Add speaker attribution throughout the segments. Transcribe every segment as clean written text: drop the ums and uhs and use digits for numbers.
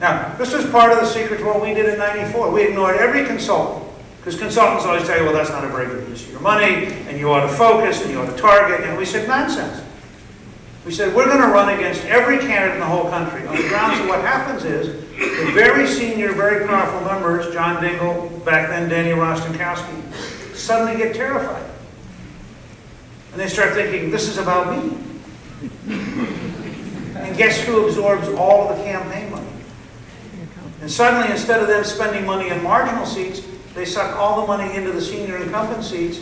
Speaker 1: Now, this was part of the secret to what we did in '94. We ignored every consultant, because consultants always tell you, well, that's not a very good use of your money, and you ought to focus, and you ought to target, and we said, nonsense. We said, we're going to run against every candidate in the whole country on the grounds that what happens is the very senior, very powerful members, John Dingell, back then Danny Rostenkowski, suddenly get terrified. And they start thinking, this is about me. And guess who absorbs all of the campaign money? And suddenly, instead of them spending money on marginal seats, they suck all the money into the senior incumbent seats,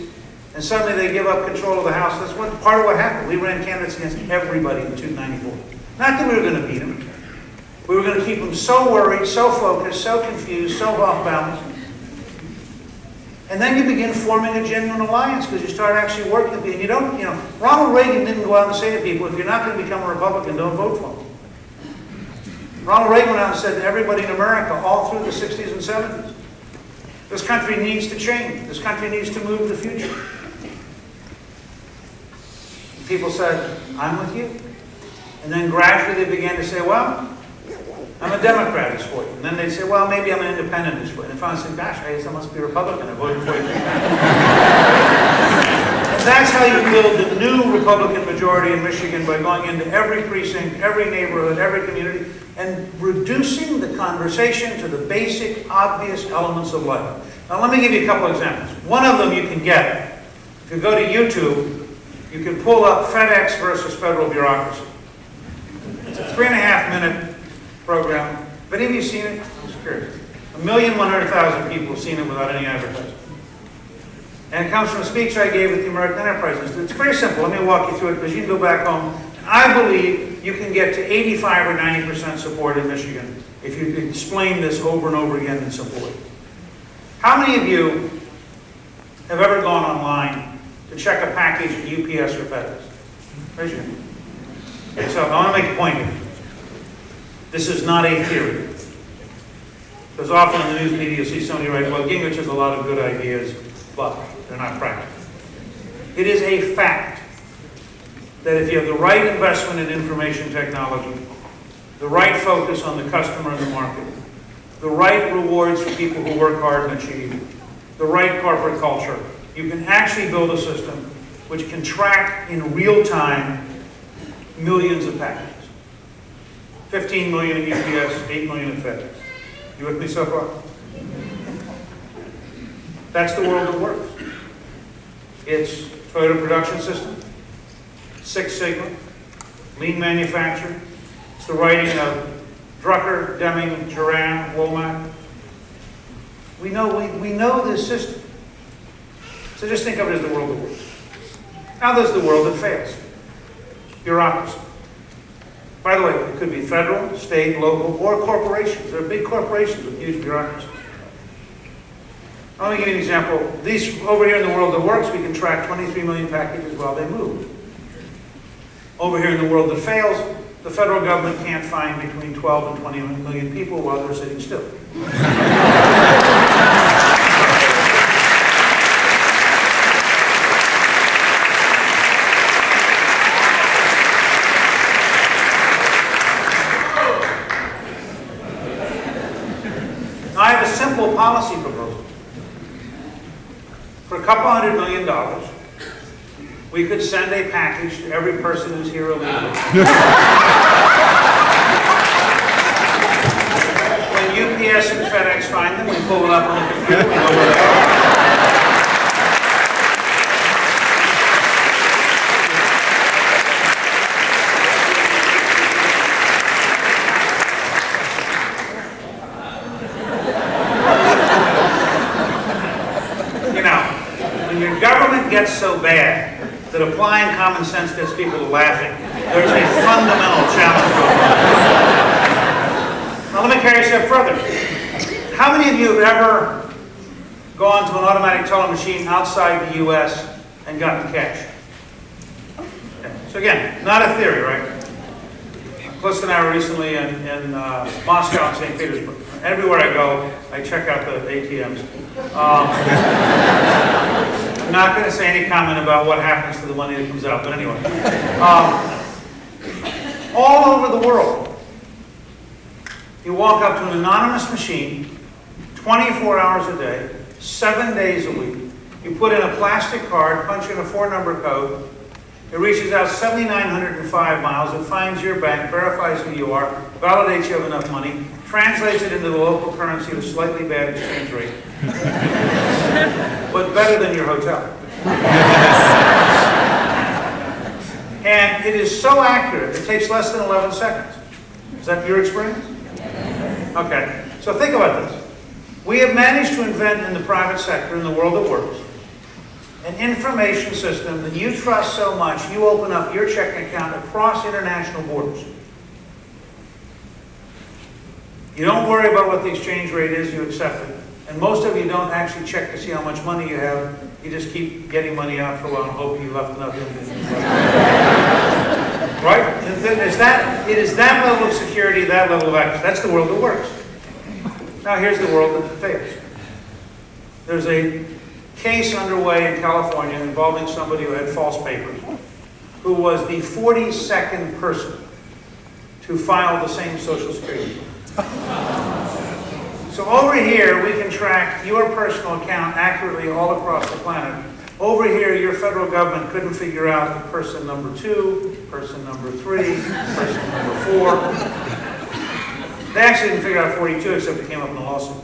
Speaker 1: and suddenly they give up control of the House. That's part of what happened. We ran candidates against everybody in 294. Not that we were going to beat them. We were going to keep them so worried, so focused, so confused, so off balance. And then you begin forming a genuine alliance because you start actually working with people. And you don't, Ronald Reagan didn't go out and say to people, if you're not going to become a Republican, don't vote for him. Ronald Reagan went out and said to everybody in America all through the 60s and 70s, this country needs to change. This country needs to move to the future. And people said, I'm with you. And then gradually they began to say, well, I'm a Democrat, it's for you. And then they'd say, well, maybe I'm an independent, it's for you. And finally said, gosh, I guess I must be a Republican. I voted for you. And that's how you build the new Republican majority in Michigan, by going into every precinct, every neighborhood, every community, and reducing the conversation to the basic, obvious elements of life. Now, let me give you a couple examples. One of them you can get. If you go to YouTube, you can pull up FedEx versus federal bureaucracy. It's a 3.5-minute program. Have any of you seen it? I'm just curious. 1,100,000 people have seen it without any advertising. And it comes from a speech I gave at the American Enterprise Institute. It's very simple. Let me walk you through it, because you can go back home. I believe you can get to 85 or 90% support in Michigan if you explain this over and over again in support. How many of you have ever gone online to check a package at UPS or FedEx? Raise your hand. Okay, so I want to make a point here. This is not a theory. Because often in the news media you see somebody write, well, Gingrich has a lot of good ideas, but they're not practical. It is a fact that if you have the right investment in information technology, the right focus on the customer and the market, the right rewards for people who work hard and achieve, the right corporate culture, you can actually build a system which can track in real time millions of packages. 15 million at UPS, 8 million at FedEx. You with me so far? That's the world that works. It's Toyota Production System, Six Sigma, lean manufacturing. It's the writing of Drucker, Deming, Duran, Womack. We know this system. So just think of it as the world that works. Now there's the world that fails. Bureaucracy. By the way, it could be federal, state, local, or corporations. There are big corporations with huge bureaucracies. Let me give you an example. These over here in the world that works, we can track 23 million packages while they move. Over here in the world that fails, the federal government can't find between 12 and 20 million people while they're sitting still. I have a simple policy proposal. For a couple $100 million, we could send a package to every person who's here illegally. When UPS and FedEx find them, we pull it up on the computer, we know where they are. Gets so bad that applying common sense gets people to laughing. There's a fundamental challenge going on. Now let me carry a step further. How many of you have ever gone to an automatic teller machine outside the U.S. and gotten cash? Okay. So again, not a theory, right? Cliff and I were recently in Moscow and St. Petersburg. Everywhere I go, I check out the ATMs. I'm not going to say any comment about what happens to the money that comes out, but anyway. All over the world, You walk up to an anonymous machine, 24 hours a day, 7 days a week. You put in a plastic card, punch in a 4-number code. It reaches out 7,905 miles. It finds your bank, verifies who you are, validates you have enough money, translates it into the local currency at a slightly bad exchange rate. But better than your hotel. And it is so accurate, it takes less than 11 seconds. Is that your experience? Okay, so think about this. We have managed to invent in the private sector, in the world that works, an information system that you trust so much, you open up your checking account across international borders. You don't worry about what the exchange rate is, you accept it. And most of you don't actually check to see how much money you have. You just keep getting money out for a while and hope you left enough in. Right? It is that level of security, that level of access. That's the world that works. Now here's the world that fails. There's a case underway in California involving somebody who had false papers, who was the 42nd person to file the same Social Security. So over here, we can track your personal account accurately all across the planet. Over here, your federal government couldn't figure out person number 2, person number 3, person number 4. They actually didn't figure out 42, except it came up in the lawsuit.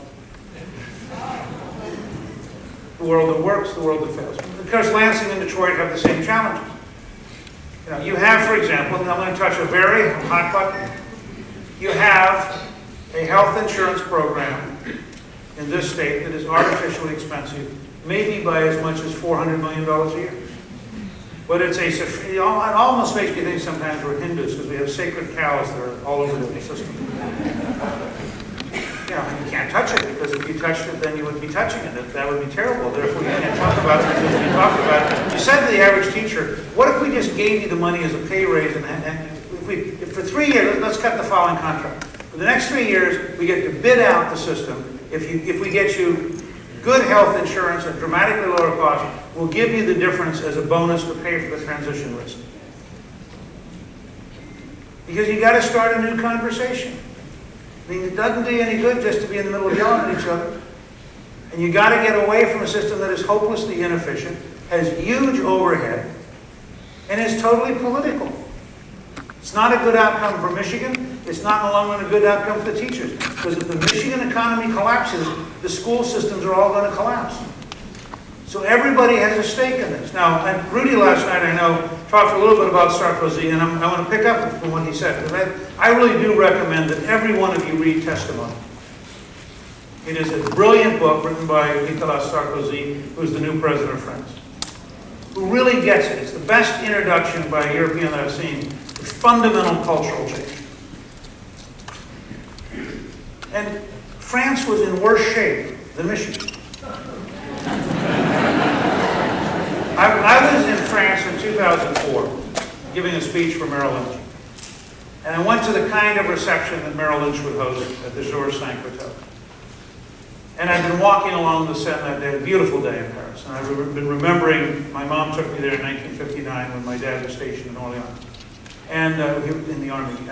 Speaker 1: The world that works, the world that fails. Of course, Lansing and Detroit have the same challenges. You have, for example, and I'm going to touch a very hot button. You have a health insurance program in this state that is artificially expensive, maybe by as much as $400 million a year. But it almost makes me think sometimes we're Hindus because we have sacred cows that are all over the system. You can't touch it because if you touched it, then you would be touching it. That would be terrible. Therefore, you can't talk about it because you talk about it. You said to the average teacher, what if we just gave you the money as a pay raise and if for 3 years, let's cut the following contract. For the next 3 years, we get to bid out the system. If we get you good health insurance at dramatically lower cost, we'll give you the difference as a bonus to pay for the transition risk. Because you got to start a new conversation. I mean, it doesn't do you any good just to be in the middle of yelling at each other. And you got to get away from a system that is hopelessly inefficient, has huge overhead, and is totally political. It's not a good outcome for Michigan. It's not in the long run a good outcome for the teachers. Because if the Michigan economy collapses, the school systems are all going to collapse. So everybody has a stake in this. Now, Rudy last night, I know, talked a little bit about Sarkozy, and I want to pick up from what he said. Because I really do recommend that every one of you read Testimony. It is a brilliant book written by Nicolas Sarkozy, who is the new president of France, who really gets it. It's the best introduction by a European that I've seen to fundamental cultural change. And France was in worse shape than Michigan. I was in France in 2004, giving a speech for Merrill Lynch. And I went to the kind of reception that Merrill Lynch would host at the Georges V Hotel. And I've been walking along the Seine that day, a beautiful day in Paris. And I've been remembering, my mom took me there in 1959 when my dad was stationed in Orléans, and in the army.